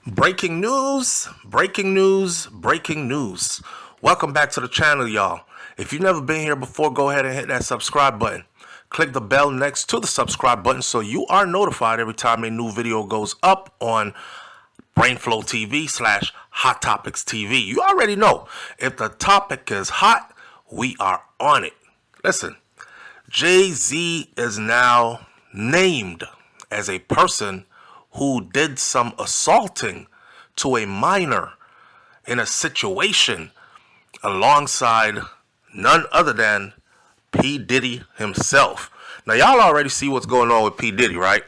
Breaking news, breaking news, breaking news. Welcome back to the channel, y'all. If you've never been here before, go ahead and hit that subscribe button. Click the bell next to the subscribe button so you are notified every time a new video goes up on BrainFLoTv / Hot Topics TV. You already know, if the topic is hot, we are on it. Listen, Jay-Z is now named as a person who did some assaulting to a minor in a situation alongside none other than P. Diddy himself. Now, y'all already see what's going on with P. Diddy, right?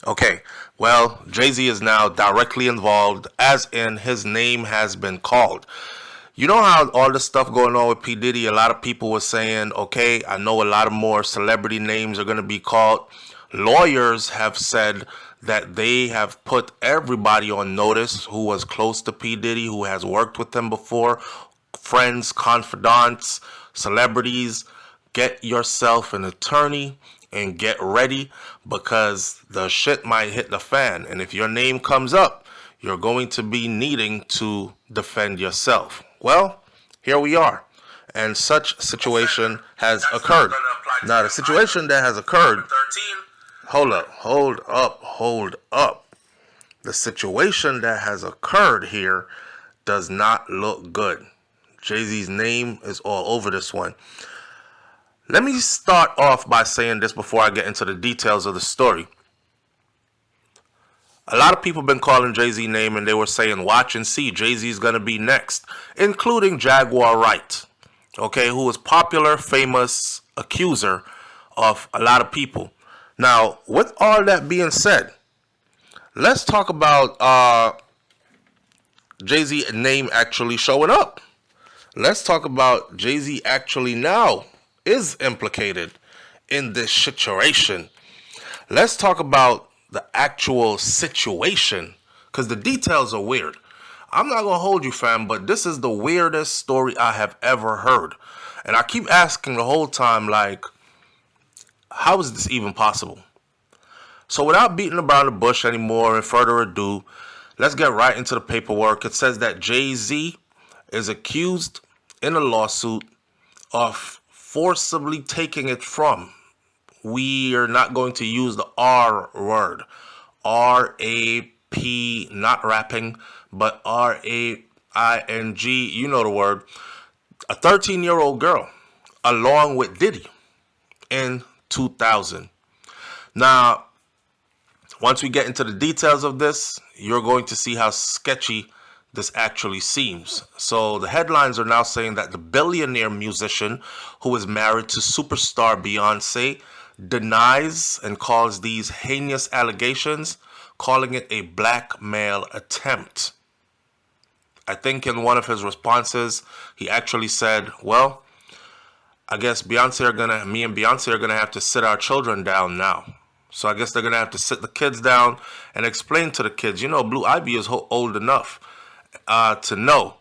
Okay, well, Jay-Z is now directly involved, as in his name has been called. You know how all this stuff going on with P. Diddy, a lot of people were saying, okay, I know a lot of more celebrity names are going to be called. Lawyers have said that they have put everybody on notice who was close to P. Diddy, who has worked with him before, friends, confidants, celebrities. Get yourself an attorney and get ready, because the shit might hit the fan. And if your name comes up, you're going to be needing to defend yourself. Well, here we are. And such situation has occurred. Now, the situation that has occurred... Hold up. The situation that has occurred here does not look good. Jay-Z's name is all over this one. Let me start off by saying this before I get into the details of the story. A lot of people have been calling Jay-Z's name, and they were saying, watch and see, Jay-Z's going to be next, including Jaguar Wright, okay, who is popular, famous accuser of a lot of people. Now, with all that being said, let's talk about Jay-Z's name actually showing up. Let's talk about Jay-Z actually now is implicated in this situation. Let's talk about the actual situation, because the details are weird. I'm not going to hold you, fam, but this is the weirdest story I have ever heard. And I keep asking the whole time, like, how is this even possible? So without beating around the bush anymore and further ado, let's get right into the paperwork. It says that Jay-Z is accused in a lawsuit of forcibly taking it from. We are not going to use the R word. R-A-P, not rapping, but R-A-I-N-G, you know the word. A 13-year-old girl, along with Diddy, in 2000. Now, once we get into the details of this, you're going to see how sketchy this actually seems. So the headlines are now saying that the billionaire musician, who is married to superstar Beyonce, denies and calls these heinous allegations, calling it a blackmail attempt. I think in one of his responses, he actually said, well, I guess me and Beyonce are gonna have to sit our children down now. So I guess they're gonna have to sit the kids down and explain to the kids, you know, Blue Ivy is old enough to know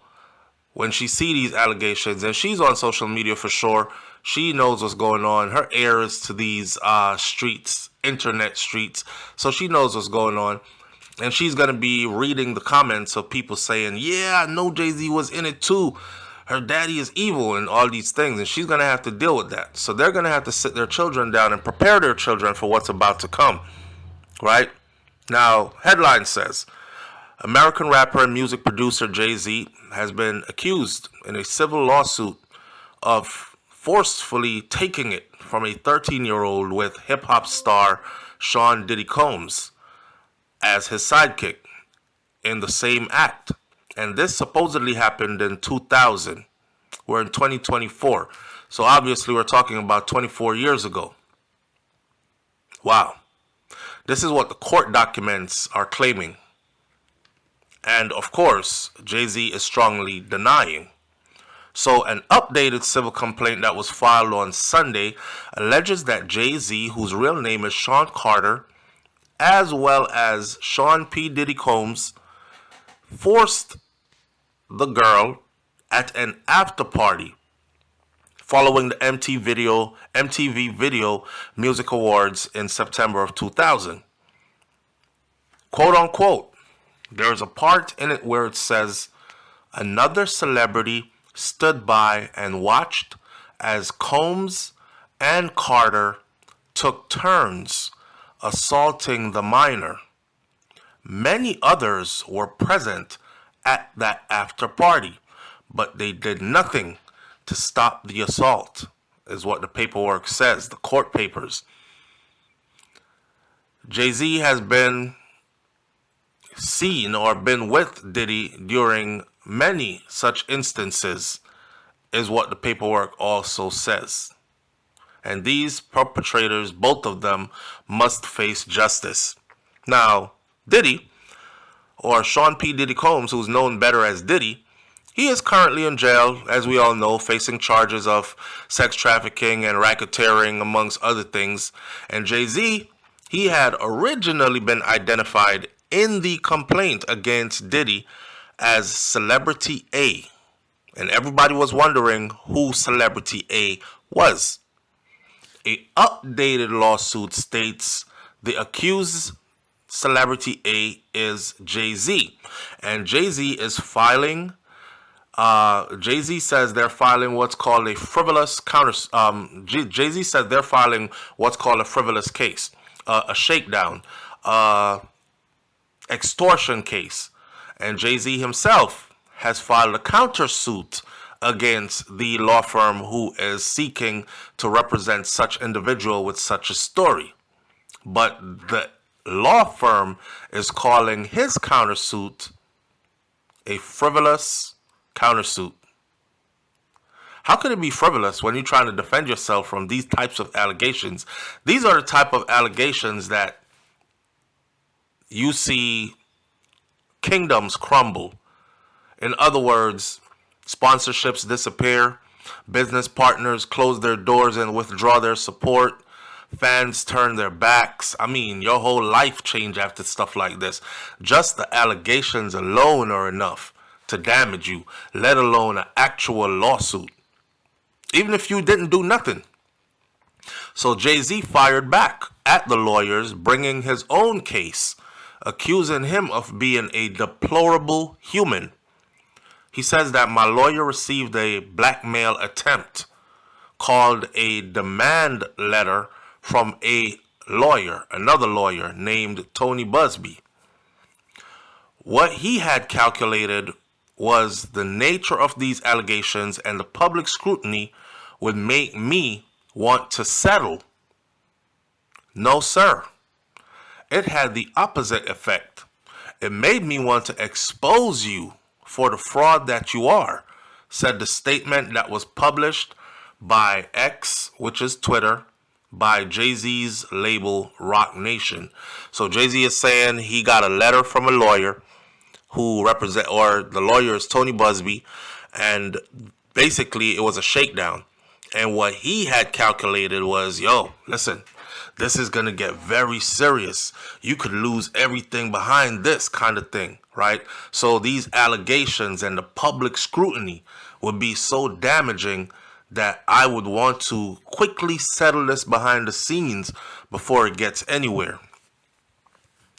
when she see these allegations, and she's on social media for sure. She knows what's going on. Her ear is to these streets, internet streets, so she knows what's going on. And she's gonna be reading the comments of people saying, yeah, I know Jay-Z was in it too. Her daddy is evil and all these things, and she's going to have to deal with that. So they're going to have to sit their children down and prepare their children for what's about to come, right? Now, headline says, American rapper and music producer Jay-Z has been accused in a civil lawsuit of forcefully taking it from a 13-year-old with hip-hop star Sean Diddy Combs as his sidekick in the same act. And this supposedly happened in 2000. We're in 2024. So obviously we're talking about 24 years ago. Wow. This is what the court documents are claiming. And of course, Jay-Z is strongly denying. So an updated civil complaint that was filed on Sunday alleges that Jay-Z, whose real name is Sean Carter, as well as Sean P. Diddy Combs, forced the girl at an after party following the MTV Video Music Awards in September of 2000. Quote unquote, There's a part in it where it says, another celebrity stood by and watched as Combs and Carter took turns assaulting the minor. Many others were present at that after party, but they did nothing to stop the assault, is what the paperwork says, the court papers. Jay-Z has been seen or been with Diddy during many such instances, is what the paperwork also says. And these perpetrators, both of them, must face justice. Now, Diddy, or Sean P. Diddy Combs, who's known better as Diddy, he is currently in jail, as we all know, facing charges of sex trafficking and racketeering, amongst other things. And Jay-Z, he had originally been identified in the complaint against Diddy as Celebrity A. And everybody was wondering who Celebrity A was. A updated lawsuit states the accused Celebrity A is Jay-Z. And Jay-Z is filing... Jay-Z says they're filing what's called a frivolous Jay-Z says they're filing what's called a frivolous case, a shakedown, extortion case. And Jay-Z himself has filed a countersuit against the law firm who is seeking to represent such individual with such a story. But the law firm is calling his countersuit a frivolous countersuit. How could it be frivolous when you're trying to defend yourself from these types of allegations? These are the type of allegations that you see kingdoms crumble. In other words, sponsorships disappear, business partners close their doors and withdraw their support, fans turn their backs. I mean, your whole life change after stuff like this. Just the allegations alone are enough to damage you, let alone an actual lawsuit, even if you didn't do nothing. So Jay-Z fired back at the lawyers, bringing his own case, accusing him of being a deplorable human. He says that my lawyer received a blackmail attempt called a demand letter from another lawyer named Tony Busby. What he had calculated was the nature of these allegations and the public scrutiny would make me want to settle. No, sir. It had the opposite effect. It made me want to expose you for the fraud that you are, said the statement that was published by X, which is Twitter, by Jay-Z's label Roc Nation. So Jay-Z is saying he got a letter from a lawyer the lawyer is Tony Busby, and basically it was a shakedown. And what he had calculated was, listen, this is going to get very serious. You could lose everything behind this kind of thing, right? So these allegations and the public scrutiny would be so damaging that I would want to quickly settle this behind the scenes before it gets anywhere.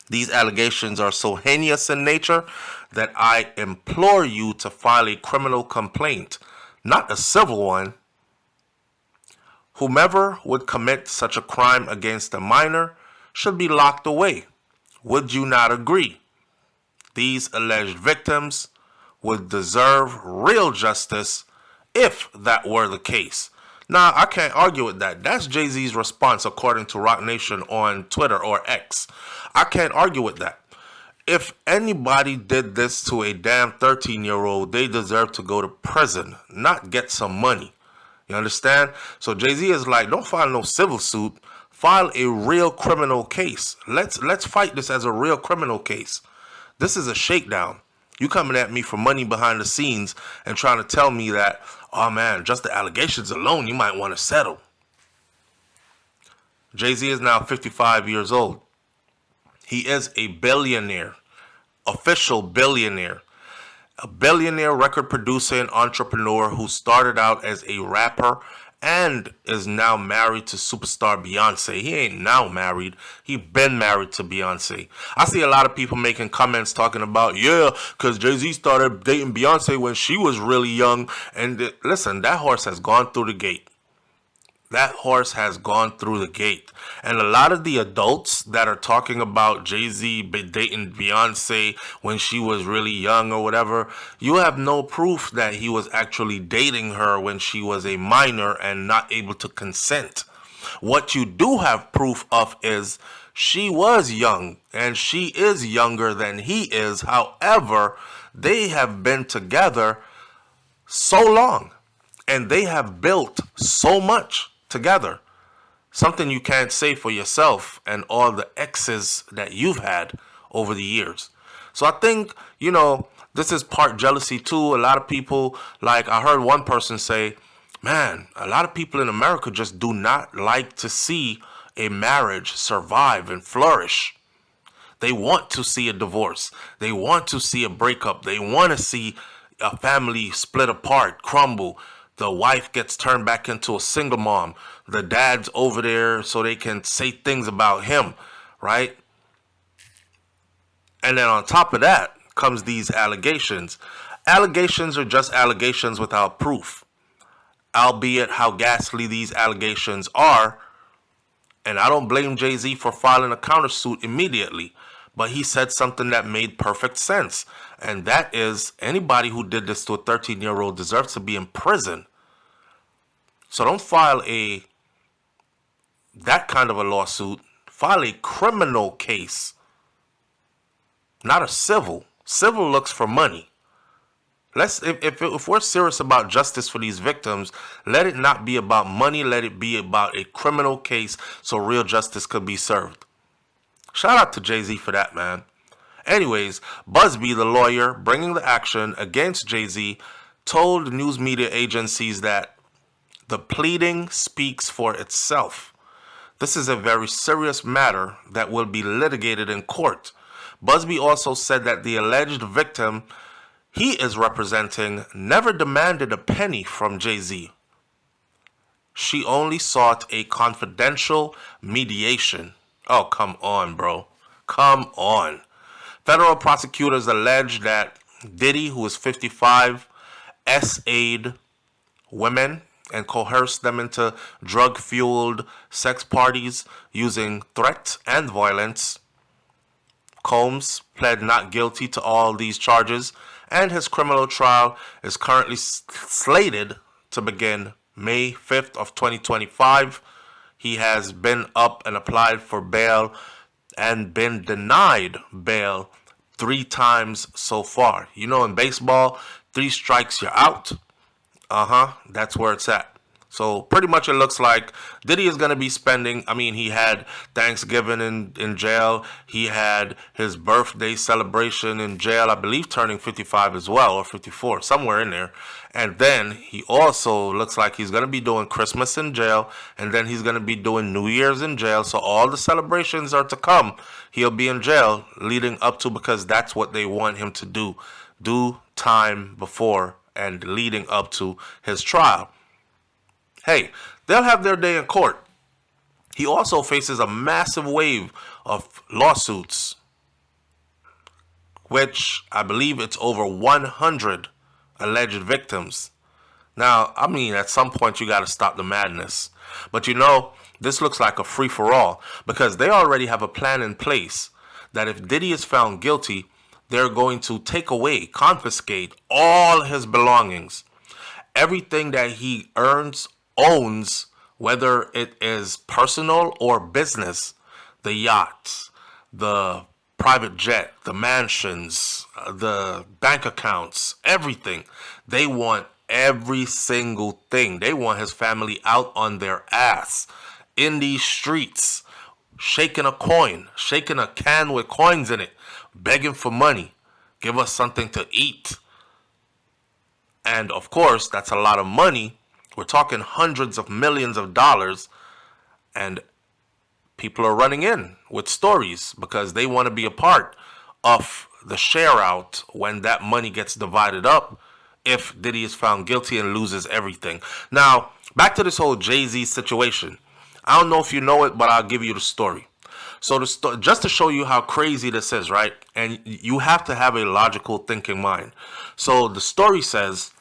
These allegations are so heinous in nature that I implore you to file a criminal complaint, not a civil one. Whomever would commit such a crime against a minor should be locked away. Would you not agree? These alleged victims would deserve real justice if that were the case. Now, I can't argue with that. That's Jay-Z's response according to Roc Nation on Twitter or X. I can't argue with that. If anybody did this to a damn 13-year-old, they deserve to go to prison, not get some money. You understand? So Jay-Z is like, don't file no civil suit. File a real criminal case. Let's fight this as a real criminal case. This is a shakedown. You coming at me for money behind the scenes and trying to tell me that, oh man, just the allegations alone, you might want to settle. Jay-Z is now 55 years old. He is a billionaire, official billionaire, a billionaire record producer and entrepreneur who started out as a rapper and is now married to superstar Beyonce. He ain't now married. He been married to Beyonce. I see a lot of people making comments talking about, yeah, because Jay-Z started dating Beyonce when she was really young. And listen, that horse has gone through the gate. That horse has gone through the gate. And a lot of the adults that are talking about Jay-Z dating Beyonce when she was really young or whatever, you have no proof that he was actually dating her when she was a minor and not able to consent. What you do have proof of is she was young and she is younger than he is. However, they have been together so long and they have built so much together. Something you can't say for yourself and all the exes that you've had over the years. So I think, this is part jealousy too. A lot of people, like I heard one person say, man, a lot of people in America just do not like to see a marriage survive and flourish. They want to see a divorce. They want to see a breakup. They want to see a family split apart, crumble. The wife gets turned back into a single mom. The dad's over there so they can say things about him, right? And then on top of that comes these allegations. Allegations are just allegations without proof. Albeit how ghastly these allegations are. And I don't blame Jay-Z for filing a countersuit immediately. But he said something that made perfect sense. And that is, anybody who did this to a 13-year-old deserves to be in prison. So don't file that kind of a lawsuit. File a criminal case. Not a civil. Civil looks for money. If we're serious about justice for these victims, let it not be about money. Let it be about a criminal case so real justice could be served. Shout out to Jay-Z for that, man. Anyways, Busby, the lawyer bringing the action against Jay-Z, told news media agencies that the pleading speaks for itself. This is a very serious matter that will be litigated in court. Busby also said that the alleged victim he is representing never demanded a penny from Jay-Z. She only sought a confidential mediation. Oh, come on, bro. Come on. Federal prosecutors allege that Diddy, who is 55, SA'd women and coerced them into drug-fueled sex parties using threats and violence. Combs pled not guilty to all these charges, and his criminal trial is currently slated to begin May 5th of 2025. He has been up and applied for bail and been denied bail 3 times so far. In baseball, 3 strikes, you're out. That's where it's at. So pretty much it looks like Diddy is going to be spending, he had Thanksgiving in jail. He had his birthday celebration in jail, I believe turning 55 as well, or 54, somewhere in there. And then he also looks like he's going to be doing Christmas in jail, and then he's going to be doing New Year's in jail. So all the celebrations are to come. He'll be in jail leading up to, because that's what they want him to do time before and leading up to his trial. Hey, they'll have their day in court. He also faces a massive wave of lawsuits, which I believe it's over 100 alleged victims. Now, at some point you got to stop the madness. But this looks like a free-for-all, because they already have a plan in place that if Diddy is found guilty, they're going to take away, confiscate all his belongings. Everything that he owns, whether it is personal or business, the yachts, the private jet, the mansions, the bank accounts, everything. They want every single thing. They want his family out on their ass in these streets, shaking a can with coins in it, begging for money. Give us something to eat. And of course, that's a lot of money. We're talking hundreds of millions of dollars, and people are running in with stories because they want to be a part of the share out when that money gets divided up if Diddy is found guilty and loses everything. Now, Back to this whole Jay-Z situation. I don't know if you know it, but I'll give you the story. So just to show you how crazy this is, right? And you have to have a logical thinking mind. So the story says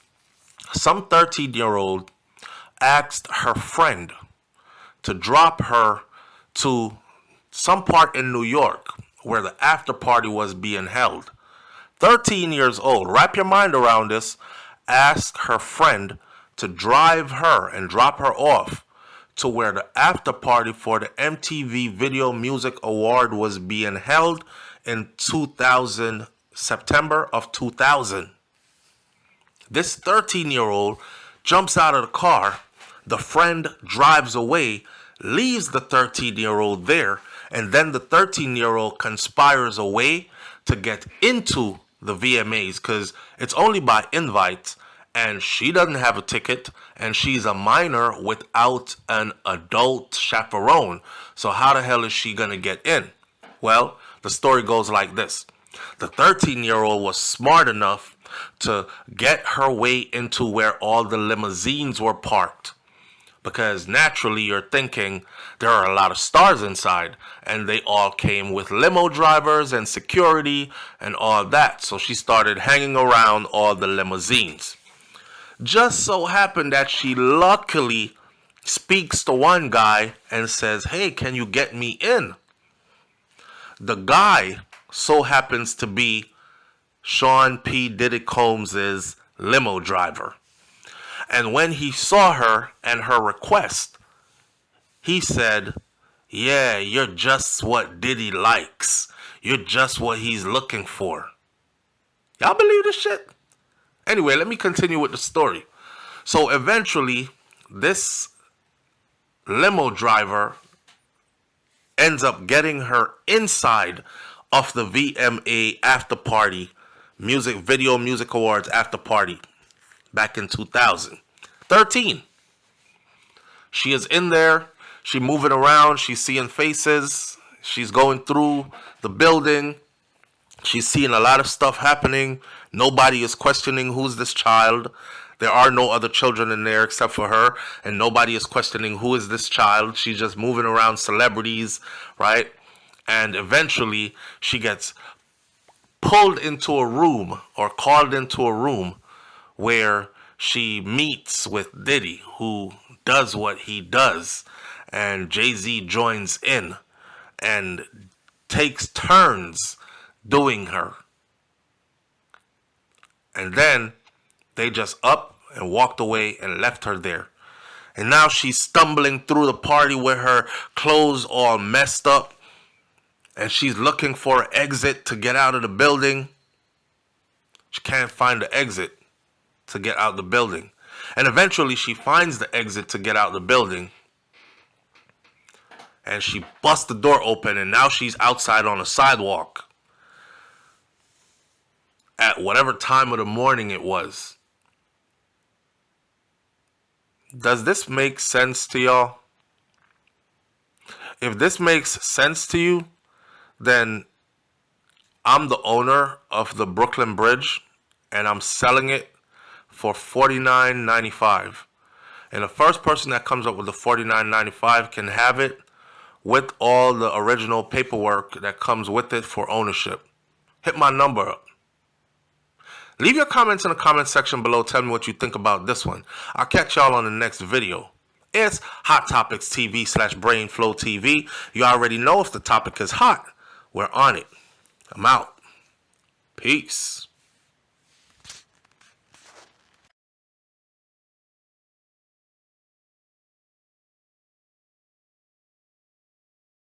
some 13-year-old asked her friend to drop her to some part in New York where the after party was being held. 13 years old, wrap your mind around this, asked her friend to drive her and drop her off to where the after party for the MTV Video Music Award was being held in 2000, September of 2000. This 13-year-old jumps out of the car, the friend drives away, leaves the 13-year-old there, and then the 13-year-old conspires away to get into the VMAs because it's only by invite, and she doesn't have a ticket, and she's a minor without an adult chaperone. So how the hell is she going to get in? Well, the story goes like this. The 13-year-old was smart enough to get her way into where all the limousines were parked. Because naturally you're thinking there are a lot of stars inside, and they all came with limo drivers and security and all that. So she started hanging around all the limousines. Just so happened that she luckily speaks to one guy and says, "Hey, can you get me in?" The guy so happens to be Sean P. Diddy Combs' limo driver. And when he saw her and her request, he said, "Yeah, you're just what Diddy likes. You're just what he's looking for." Y'all believe this shit? Anyway, let me continue with the story. So eventually, this limo driver ends up getting her inside of the VMA after party, Video Music Awards after party back in 2013. She is in there. She's moving around. She's seeing faces. She's going through the building. She's seeing a lot of stuff happening. Nobody is questioning who's this child. There are no other children in there except for her. And nobody is questioning who is this child. She's just moving around celebrities, right? And eventually she gets pulled into a room or called into a room where she meets with Diddy, who does what he does. And Jay-Z joins in and takes turns doing her. And then they just up and walked away and left her there. And now she's stumbling through the party with her clothes all messed up. And she's looking for an exit to get out of the building. She can't find the exit to get out of the building. And eventually she finds the exit to get out of the building. And she busts the door open, and now she's outside on the sidewalk at whatever time of the morning it was. Does this make sense to y'all? If this makes sense to you, then I'm the owner of the Brooklyn Bridge, and I'm selling it for $49.95. And the first person that comes up with the $49.95 can have it with all the original paperwork that comes with it for ownership. Hit my number up. Leave your comments in the comment section below. Tell me what you think about this one. I'll catch y'all on the next video. It's Hot Topics TV /BrainFLoTv. You already know if the topic is hot, we're on it. I'm out. Peace.